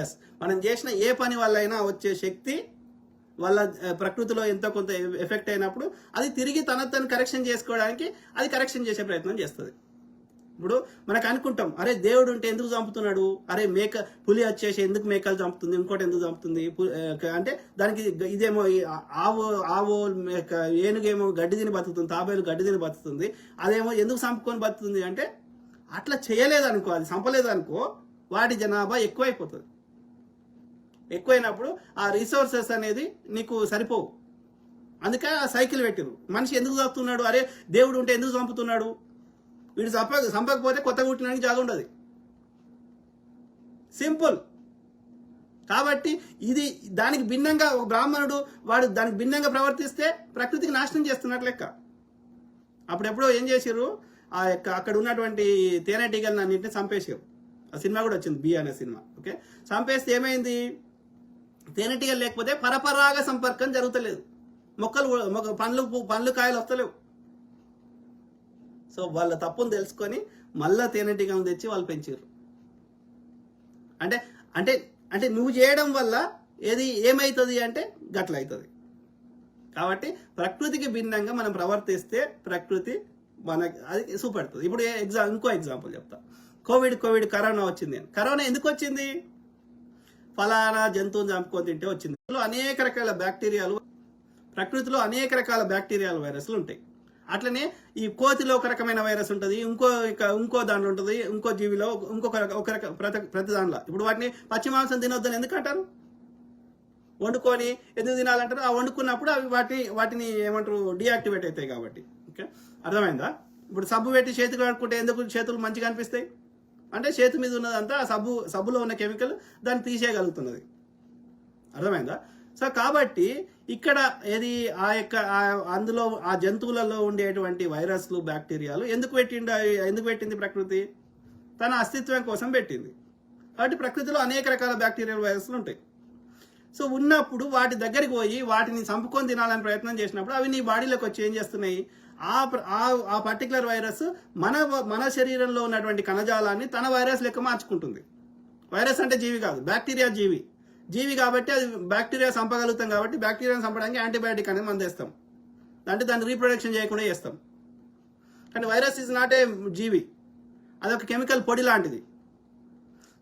Yes, మనం చేసిన ఏ పని వల్ల అయినా వచ్చే శక్తి వాళ్ళ ప్రకృతిలో ఎంతో కొంత ఎఫెక్ట్ అయినప్పుడు అది తిరిగి తను కరెక్షన్ చేసుకోవడానికి అది కరెక్షన్ చేసే ప్రయత్నం చేస్తుంది. ఇప్పుడు మనకు అనుకుంటాం, అరే దేవుడు ఉంటే ఎందుకు చంపుతున్నాడు, అరే పులి వచ్చేసి ఎందుకు మేకలు చంపుతుంది, ఇంకోటి ఎందుకు చంపుతుంది అంటే దానికి ఇదేమో ఆవో ఏనుగేమో గడ్డి తిని బతుకుతుంది, తాబేలు గడ్డి తిని బతుకుతుంది, అదేమో ఎందుకు చంపుకొని బతుకుతుంది అంటే అట్లా చేయలేదనుకో, అది చంపలేదనుకో వాటి జనాభా ఎక్కువైపోతుంది. ఎక్కువైనప్పుడు ఆ రిసోర్సెస్ అనేది నీకు సరిపోవు. అందుకే ఆ సైకిల్ పెట్టిరు. మనిషి ఎందుకు చంపుతున్నాడు, అరే దేవుడు ఉంటే ఎందుకు చంపుతున్నాడు, వీడు చంపకపోతే కొత్తగా పుట్టినానికి జాగ ఉండదు. సింపుల్. కాబట్టి ఇది దానికి భిన్నంగా ఒక బ్రాహ్మణుడు వాడు దానికి భిన్నంగా ప్రవర్తిస్తే ప్రకృతికి నాశనం చేస్తున్నట్లు లెక్క. అప్పుడెప్పుడో ఏం చేసారు, ఆ యొక్క అక్కడ ఉన్నటువంటి తేనెటీగలను అన్నింటినీ చంపేసారు. ఆ సినిమా కూడా వచ్చింది, బి అనే సినిమా. ఓకే, చంపేస్తే ఏమైంది, తేనెటీగలు లేకపోతే పరపరాగ సంపర్కం జరుగుతలేదు, పండ్లు కాయలు వస్తలేవు. సో వాళ్ళ తప్పును తెలుసుకొని మళ్ళా తేనెటీగలను తెచ్చి వాళ్ళు పెంచారు. అంటే అంటే అంటే నువ్వు చేయడం వల్ల ఏమవుతుంది అంటే గట్ల అవుతుంది. కాబట్టి ప్రకృతికి భిన్నంగా మనం ప్రవర్తిస్తే ప్రకృతి మనకి అది చూపెడుతుంది. ఇప్పుడు ఇంకో ఎగ్జాంపుల్ చెప్తా. కోవిడ్ కరోనా వచ్చింది. కరోనా ఎందుకు వచ్చింది, ఫలానా జంతువుని చంపుకొని తింటే వచ్చింది. అనేక రకాల బ్యాక్టీరియాలు, ప్రకృతిలో అనేక రకాల బ్యాక్టీరియాలు వైరస్లు ఉంటాయి. అట్లనే ఈ కోతిలో ఒక రకమైన వైరస్ ఉంటుంది, ఇంకో దాంట్లో ఉంటుంది, ఇంకో జీవిలో ప్రతి దాంట్లో. ఇప్పుడు వాటిని పచ్చి మాంసం తినొద్దని ఎందుకు అంటారు, వండుకొని ఎందుకు తినాలంటారు, ఆ వండుకున్నప్పుడు అవి వాటిని ఏమంటారు డీయాక్టివేట్ అవుతాయి కాబట్టి. ఓకే, అర్థమైందా. ఇప్పుడు సబ్బు పెట్టి చేతులు కడుక్కుంటే ఎందుకు చేతులు మంచిగా అనిపిస్తాయి అంటే చేతు మీద ఉన్నదంతా ఆ సబ్బులో ఉన్న కెమికల్ దాన్ని తీసేయగలుగుతున్నది. అర్థమైందా. సో కాబట్టి ఇక్కడ అందులో ఆ జంతువులలో ఉండేటువంటి వైరస్లు బ్యాక్టీరియాలు ఎందుకు పెట్టింది ప్రకృతి, తన అస్తిత్వం కోసం పెట్టింది. కాబట్టి ప్రకృతిలో అనేక రకాల బ్యాక్టీరియల్ వైరస్లు ఉంటాయి. సో ఉన్నప్పుడు వాటి దగ్గరికి పోయి వాటిని చంపుకొని తినాలని ప్రయత్నం చేసినప్పుడు అవి నీ బాడీలోకి వచ్చి ఏం చేస్తున్నాయి, ఆ పర్టికులర్ వైరస్ మన శరీరంలో ఉన్నటువంటి కణజాలాన్ని తన వైరస్ లెక్క మార్చుకుంటుంది. వైరస్ అంటే జీవి కాదు, బ్యాక్టీరియా జీవి కాబట్టి అది బ్యాక్టీరియా చంపగలుగుతాం. కాబట్టి బ్యాక్టీరియాని చంపడానికి యాంటీబయాటిక్ అనేది మనం చేస్తాం, అంటే దాన్ని రీప్రొడక్షన్ చేయకుండా చేస్తాం. కానీ వైరస్ ఈజ్ నాట్ ఏ జీవి, అదొక కెమికల్ పొడి లాంటిది.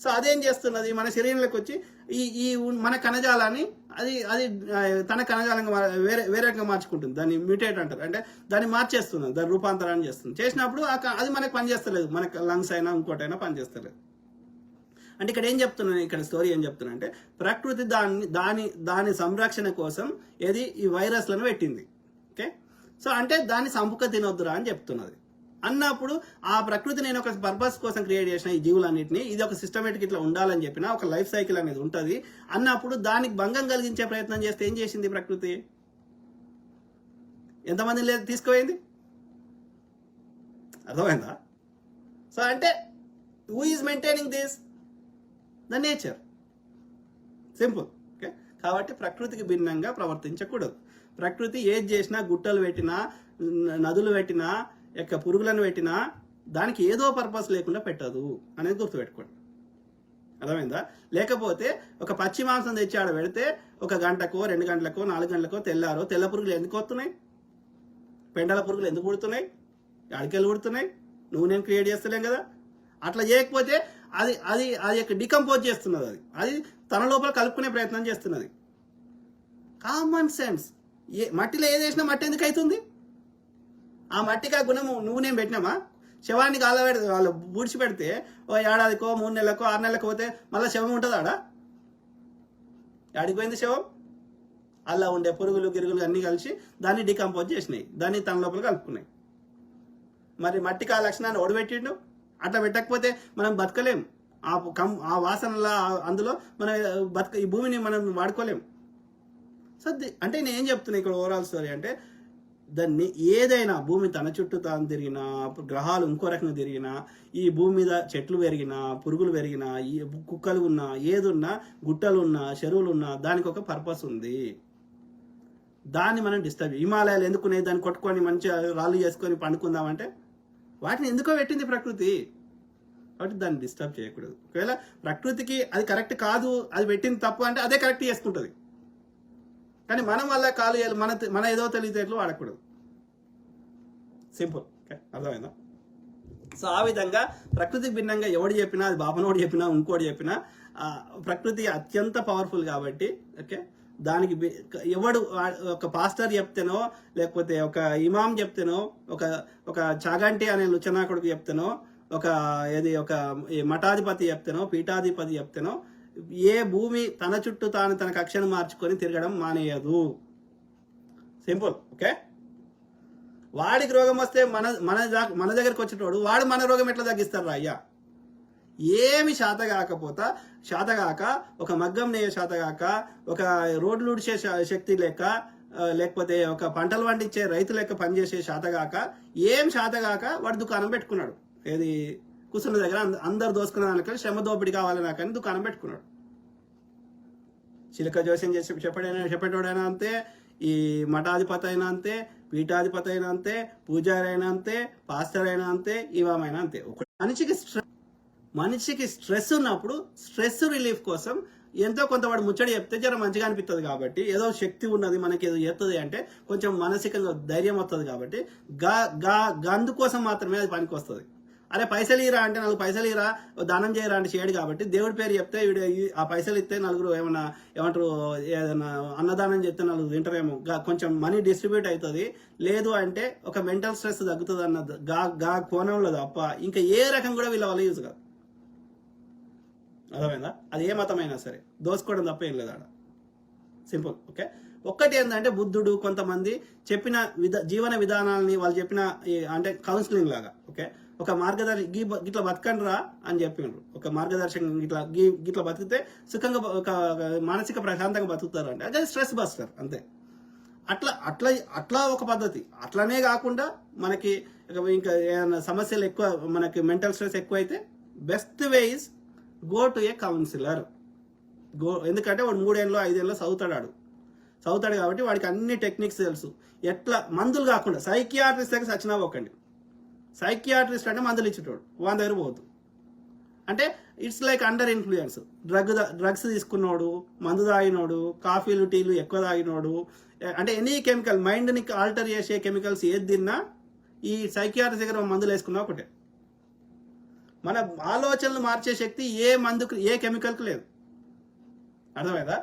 సో అదేం చేస్తున్నది, మన శరీరంలోకి వచ్చి ఈ మన కణజాలాన్ని అది తన కణజాలంగా వేరే రకంగా మార్చుకుంటుంది. దాన్ని మ్యూటేట్ అంటారు, అంటే దాన్ని మార్చేస్తుంది, దాని రూపాంతరాన్ని చేస్తుంది. చేసినప్పుడు అది మనకు పనిచేస్తలేదు, మనకు లంగ్స్ అయినా ఇంకోటైనా పనిచేస్తలేదు. అంటే ఇక్కడ ఏం చెప్తున్నాను, ఇక్కడ స్టోరీ ఏం చెప్తున్నా అంటే ప్రకృతి దాని సంరక్షణ కోసం ఈ వైరస్లను పెట్టింది. ఓకే, సో అంటే దాన్ని చంపుక తినొద్దురా అని చెప్తున్నది. అన్నప్పుడు ఆ ప్రకృతి నేను ఒక పర్పస్ కోసం క్రియేట్ చేసిన ఈ జీవులన్నింటినీ, ఇది ఒక సిస్టమేటిక్ ఇట్లా ఉండాలని చెప్పిన ఒక లైఫ్ సైకిల్ అనేది ఉంటుంది అన్నప్పుడు దానికి భంగం కలిగించే ప్రయత్నం చేస్తే ఏం చేసింది ప్రకృతి, ఎంతమంది తీసుకుపోయింది. అర్థమైందా. సో అంటే who is maintaining this, the nature. Simple. Okay, కాబట్టి ప్రకృతికి భిన్నంగా ప్రవర్తించకూడదు. ప్రకృతి ఏది చేసినా, గుట్టలు పెట్టినా, నదులు పెట్టినా, పురుగులను పెట్టినా దానికి ఏదో పర్పస్ లేకుండా పెట్టదు అనేది గుర్తుపెట్టుకోండి. అర్థమైందా. లేకపోతే ఒక పచ్చి మాంసం తెచ్చి ఆడ పెడితే 1 గంటకో 2 గంటలకో 4 గంటలకో తెల్ల పురుగులు ఎందుకు వస్తున్నాయి, పెండల పురుగులు ఎందుకు పుడుతున్నాయి, అడికెళ్ళు పుడుతున్నాయి, నువ్వు నేను క్రియేట్ చేస్తలేం కదా. అట్లా చేయకపోతే అది డికంపోజ్ చేస్తున్నది, అది తన లోపల కలుపుకునే ప్రయత్నం చేస్తున్నది. Common sense. మట్టిలో ఏది వేసినా మట్టి ఎందుకు అవుతుంది, ఆ మట్టికి ఆ గుణము నువ్వు నేను పెట్టినామా. శవాన్ని వాళ్ళు బూడ్చి పెడితే ఓ ఏడాదికో 3 నెలలకో 6 నెలలకు పోతే మళ్ళీ శవం ఉంటుంది ఆడ. ఆడిపోయింది శవం. అలా ఉండే పురుగులు గిరుగులు అన్నీ కలిసి దాన్ని డికంపోజ్ చేసినాయి, దాన్ని తన లోపల కలుపుకున్నాయి. మరి మట్టికి ఆ లక్షణాన్ని ఓడబెట్టిండు. అట్లా పెట్టకపోతే మనం బతకలేం. ఆ వాసనలా అందులో మన ఈ భూమిని మనం వాడుకోలేం. సో అంటే నేను ఏం చెప్తున్నా ఇక్కడ ఓవరాల్ స్టోరీ అంటే దాన్ని ఏదైనా భూమి తన చుట్టూ తాను తిరిగినా, గ్రహాలు ఇంకో రకంగా తిరిగినా, ఈ భూమి మీద చెట్లు పెరిగినా, పురుగులు పెరిగినా, ఈ కుక్కలు ఉన్నా, ఏదున్నా, గుట్టలున్నా, చెరువులున్నా దానికి ఒక పర్పస్ ఉంది. దాన్ని మనం డిస్టర్బ్. హిమాలయాలు ఎందుకున్నాయి, దాన్ని కొట్టుకొని మంచిగా రాళ్ళు చేసుకొని పండుకుందామంటే వాటిని ఎందుకో పెట్టింది ప్రకృతి. కాబట్టి దాన్ని డిస్టర్బ్ చేయకూడదు. ఒకవేళ ప్రకృతికి అది కరెక్ట్ కాదు, అది పెట్టింది తప్పు అంటే అదే కరెక్ట్ చేసుకుంటుంది. కానీ మనం వల్ల కాలు మన ఏదో తెలివితేటలు వాడకూడదు. సింపుల్. ఓకే, అర్థమైందా? సో ఆ విధంగా ప్రకృతికి భిన్నంగా ఎవడు చెప్పినా, అది బాపనోడు చెప్పినా ఇంకోటి చెప్పినా, ప్రకృతి అత్యంత పవర్ఫుల్ కాబట్టి ఓకే, దానికి ఎవడు ఒక పాస్టర్ చెప్తేనో, లేకపోతే ఒక ఇమాం చెప్తేనో, ఒక చాగంటి అనే లుచనాకుడికి చెప్తేనో, ఒక మఠాధిపతి చెప్తేనో, పీఠాధిపతి చెప్తేనో, ఏ భూమి తన చుట్టూ తన కక్షను మార్చుకొని తిరగడం మానేయదు. సింపుల్. ఓకే, వాడికి రోగం వస్తే మన దగ్గరికి వచ్చేటోడు వాడు మన రోగం ఎట్లా తగ్గిస్తారు అయ్యా? ఏమి శాతగాక ఒక మగ్గం నేయ శాతగాక, ఒక రోడ్లు ఉడిచే శక్తి లేక, లేకపోతే ఒక పంటలు పండించే రైతు లెక్క పనిచేసే శాతగాక, ఏం శాతగాక వాడు దుకాణం పెట్టుకున్నాడు. ఏది కూర్చున్న దగ్గర అందరు దోసుకున్న దానికని శ్రమ దోపిడి కావాలి నాకని దుకాణం పెట్టుకున్నాడు. చిలక జోస్యం చేసి చెప్పేటోడైనా అంతే, ఈ మఠాధిపతి అయినా అంతే, పీఠాధిపతి అయినా అంతే, పూజారి అయినా అంతే, పాస్టర్ అయినా అంతే, ఇవామైనా అంతే. మనిషికి స్ట్రెస్ ఉన్నప్పుడు స్ట్రెస్ రిలీఫ్ కోసం ఎంతో కొంత వాడు ముచ్చడి చెప్తే జర మంచిగా అనిపిస్తుంది. కాబట్టి ఏదో శక్తి ఉన్నది మనకి, ఏదో చేస్తుంది అంటే కొంచెం మానసికంగా ధైర్యం వస్తుంది. కాబట్టి గందు కోసం మాత్రమే అది పనికి వస్తుంది. అరే పైసలు ఇరా అంటే నలుగురు పైసలు ఇరా, దానం చేయరా అంటే చేయడు. కాబట్టి దేవుడి పేరు చెప్తే ఆ పైసలు ఇస్తే నలుగురు ఏమంటారు, ఏదైనా అన్నదానం చెప్తే నలుగురు తింటారేమో, కొంచెం మనీ డిస్ట్రిబ్యూట్ అవుతుంది. లేదు అంటే ఒక మెంటల్ స్ట్రెస్ తగ్గుతుంది అన్న కోణంలో తప్ప ఇంకా ఏ రకం కూడా వీళ్ళ వల్ల యూజ్ కాదు. అర్థమైందా? అది ఏ మతమైనా సరే దోసుకోవడం తప్ప ఏం లేదు ఆడ. సింపుల్. ఓకే, ఒక్కటి ఏంటంటే బుద్ధుడు కొంతమంది చెప్పిన జీవన విధానాలని వాళ్ళు చెప్పిన అంటే కౌన్సిలింగ్ లాగా ఓకే, ఒక మార్గదర్శి గిట్లా బతకండిరా అని చెప్పిండ్రు. ఒక మార్గదర్శకం గిట్లా బతికితే సుఖంగా ఒక మానసిక ప్రశాంతంగా బతుకుతారు అంటే అదే స్ట్రెస్ బస్టర్ అంతే. అట్లా ఒక పద్ధతి. అట్లనే కాకుండా మనకి ఇంకా ఏమైనా సమస్యలు ఎక్కువ, మనకి మెంటల్ స్ట్రెస్ ఎక్కువ అయితే best way is go to a counsellor. ఎందుకంటే వాడు 3 ఏళ్ళు 5 ఏళ్ళు చదువుతాడు కాబట్టి వాడికి అన్ని టెక్నిక్స్ తెలుసు. ఎట్లా మందులు కాకుండా సైకియాట్రిస్ట్ దగ్గర సచ్చినా ఒకండి. సైకియాట్రిస్ట్ అంటే మందులు ఇచ్చేటోడు, వాని దగ్గర పోదు. అంటే it's like under influence. Drugs తీసుకున్నోడు, మందు తాగినోడు, కాఫీలు టీలు ఎక్కువ తాగినోడు, అంటే ఎనీ కెమికల్ మైండ్ని ఆల్టర్ చేసే కెమికల్స్ ఏది తిన్నా ఈ సైకియాట్రిస్ట్ దగ్గర మందులు వేసుకున్నా ఒకటే. మన ఆలోచనలు మార్చే శక్తి ఏ మందుకు ఏ కెమికల్కి లేదు. అర్థమైందా?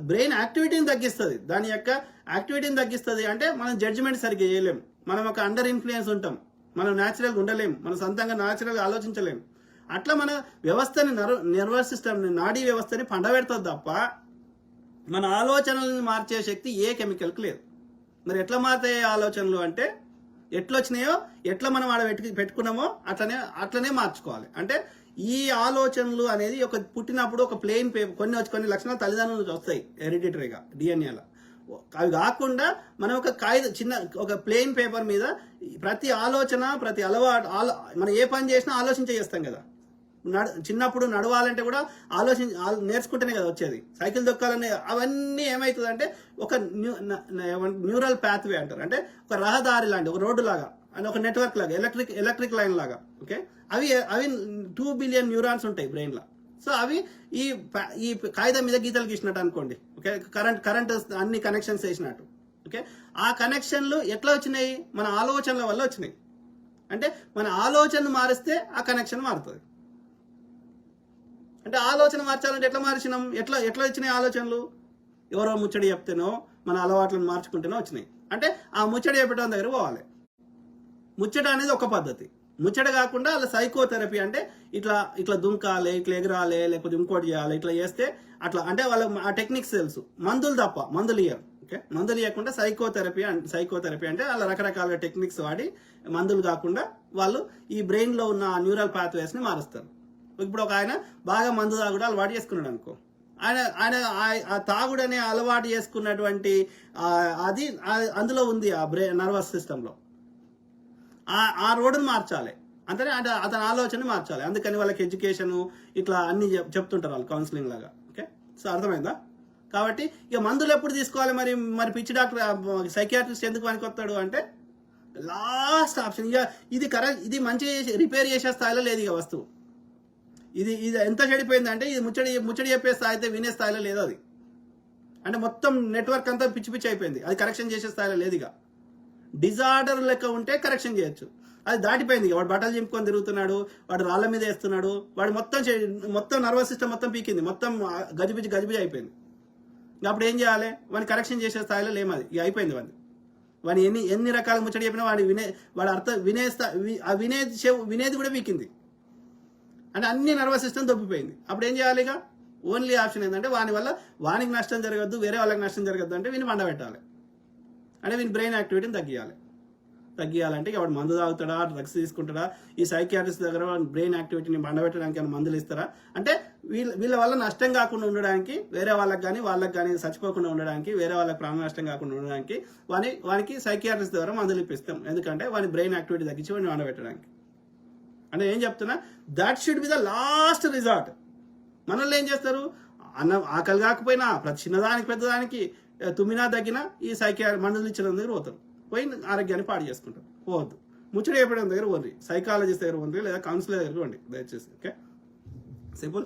బ్రెయిన్ యాక్టివిటీని తగ్గిస్తుంది. దాని యొక్క యాక్టివిటీని తగ్గిస్తుంది అంటే మనం జడ్జిమెంట్ సరిగ్గా చేయలేము. మనం ఒక అండర్ ఇన్ఫ్లుయెన్స్ ఉంటాం. మనం న్యాచురల్గా ఉండలేము. మనం సొంతంగా న్యాచురల్గా ఆలోచించలేము. అట్లా మన వ్యవస్థని నర్వస్ సిస్టమ్ని, నాడీ వ్యవస్థని పండబెడుతుంది తప్ప మన ఆలోచనలను మార్చే శక్తి ఏ కెమికల్కి లేదు. మరి ఎట్లా మారుతాయి ఆలోచనలు అంటే ఎట్లా వచ్చినాయో, ఎట్లా మనం ఆడ పెట్టుకున్నామో అట్లనే మార్చుకోవాలి. అంటే ఈ ఆలోచనలు అనేది పుట్టినప్పుడు ఒక ప్లెయిన్ పేపర్ కొన్ని లక్షణాలు తల్లిదండ్రుల నుంచి వస్తాయి హెరిడిటరీగా, డిఎన్ఏలో. అవి కాకుండా మనం ఒక ప్లెయిన్ పేపర్ మీద ప్రతి ఆలోచన, ప్రతి అలవాటు, మనం ఏ పని చేసినా ఆలోచించేస్తాం కదా. చిన్నప్పుడు నడవాలంటే కూడా నేర్చుకుంటేనే కదా వచ్చేది. సైకిల్ దొక్కాలని అవన్నీ ఏమవుతుందంటే ఒక న్యూరల్ పాత్వే అంటారు. అంటే ఒక రహదారి లాంటి, ఒక రోడ్డు లాగా, అండ్ ఒక నెట్వర్క్ లాగా, ఎలక్ట్రిక్ లైన్ లాగా. ఓకే, అవి 2 బిలియన్ న్యూరాన్స్ ఉంటాయి బ్రెయిన్లో. సో అవి ఈ కాగితం మీద గీతలు గీసినట్టు అనుకోండి. ఓకే, కరెంట్ అన్ని కనెక్షన్స్ వేసినట్టు. ఓకే, ఆ కనెక్షన్లు ఎట్లా వచ్చినాయి? మన ఆలోచనల వల్ల వచ్చినాయి. అంటే మన ఆలోచనను మారిస్తే ఆ కనెక్షన్ మారుతుంది. అంటే ఆలోచన మార్చాలంటే ఎట్లా మార్చినాం? ఎట్లా వచ్చినాయి ఆలోచనలు? ఎవరో ముచ్చడి చెప్తేనో, మన అలవాట్లను మార్చుకుంటేనో వచ్చినాయి. అంటే ఆ ముచ్చడి చెప్పడం దగ్గర పోవాలి. ముచ్చట అనేది ఒక పద్ధతి. ముచ్చట కాకుండా అలా సైకోథెరపీ అంటే ఇట్లా దుంకాలి, ఇట్లా ఎగరాలి, లేకపోతే ఇంకోటి చేయాలి, ఇట్లా చేస్తే అట్లా. అంటే వాళ్ళ ఆ టెక్నిక్స్ తెలుసు. మందులు తప్ప, మందులు ఇయ్యరు. ఓకే, మందులు ఇవ్వకుండా సైకోథెరపీ అంటే వాళ్ళ రకరకాల టెక్నిక్స్ వాడి, మందులు కాకుండా వాళ్ళు ఈ బ్రెయిన్లో ఉన్న న్యూరల్ పాత్వేస్ని మారుస్తారు. ఇప్పుడు ఒక ఆయన బాగా మందు తాగుడు అలవాటు చేసుకున్నాడు అనుకో, ఆయన ఆ తాగుడనే అలవాటు చేసుకున్నటువంటి అది అందులో ఉంది ఆ నర్వస్ సిస్టంలో. ఆ రోడ్డును మార్చాలి అంతనే, అంటే అతని ఆలోచన మార్చాలి. అందుకని వాళ్ళకి ఎడ్యుకేషన్ ఇట్లా అన్ని చెప్తుంటారు వాళ్ళు కౌన్సిలింగ్ లాగా. ఓకే, సో అర్థమైందా? కాబట్టి ఇక మందులు ఎప్పుడు తీసుకోవాలి? మరి పిచ్చి డాక్టర్ సైకియాట్రిస్ట్ ఎందుకు పనికొస్తాడు అంటే లాస్ట్ ఆప్షన్. ఇక ఇది కరెక్ట్, ఇది మంచి రిపేర్ చేసే స్థాయిలో లేదు ఇక వస్తువు. ఇది ఎంత చెడిపోయింది అంటే ఇది ముచ్చడి చెప్పే స్థాయి అయితే వినే స్థాయిలో లేదు అది. అంటే మొత్తం నెట్వర్క్ అంతా పిచ్చి పిచ్చి అయిపోయింది. అది కరెక్షన్ చేసే స్థాయిలో లేదు. ఇక డిజార్డర్ లెక్క ఉంటే కరెక్షన్ చేయొచ్చు, అది దాటిపోయింది. వాడు బట్టలు చింపుకొని తిరుగుతున్నాడు, వాడు రాళ్ళ మీద వేస్తున్నాడు, వాడు మొత్తం నర్వస్ సిస్టమ్ మొత్తం పీకింది, మొత్తం గజిబిజి అయిపోయింది. అప్పుడు ఏం చేయాలి? వాడిని కరెక్షన్ చేసే స్థాయిలో లేము, అది ఇక అయిపోయింది. వాడిని ఎన్ని రకాల ముచ్చడి చెప్పినా వాడు అర్థం వినేది కూడా పీకింది. అంటే అన్ని నర్వస్ సిస్టమ్ దొబ్బిపోయింది. అప్పుడు ఏం చేయాలి? ఇక ఓన్లీ ఆప్షన్ ఏంటంటే వాని వల్ల వానికి నష్టం జరగద్దు, వేరే వాళ్ళకి నష్టం జరగద్దు అంటే వీని పండబెట్టాలి. అంటే వీని బ్రెయిన్ యాక్టివిటీని తగ్గియాలంటే వాడు మందు తాగుతాడా, డ్రగ్స్ తీసుకుంటాడా, ఈ సైకియాట్రిస్ట్ దగ్గర బ్రెయిన్ యాక్టివిటీని బండబెట్టడానికి ఏమైనా మందులు ఇస్తారా అంటే వీళ్ళ వల్ల నష్టం కాకుండా ఉండడానికి, వేరే వాళ్ళకి కానీ వాళ్ళకి కానీ చచ్చిపోకుండా ఉండడానికి, వేరే వాళ్ళకి ప్రాణ నష్టం కాకుండా ఉండడానికి వానికి సైకియాట్రిస్ట్ ద్వారా మందులు ఇప్పిస్తాం. ఎందుకంటే వాని బ్రెయిన్ యాక్టివిటీ తగ్గించి వాడిని బండబెట్టడానికి. అంటే ఏం చెప్తున్నా, that should be the last resort. మనల్ని ఏం చేస్తారు? ఆకలి కాకపోయినా ప్రతి చిన్నదానికి పెద్దదానికి తుమ్మినా తగ్గినా ఈ మందులు ఇచ్చిన దగ్గర పోతారు, పోయి ఆరోగ్యాన్ని పాడు చేసుకుంటారు. పోవద్దు. ముచ్చడి చెప్పడం దగ్గర పోండి, సైకాలజిస్ట్ దగ్గర పోండి, లేదా కౌన్సిలర్ దగ్గర పోండి దయచేసి. Okay, simple.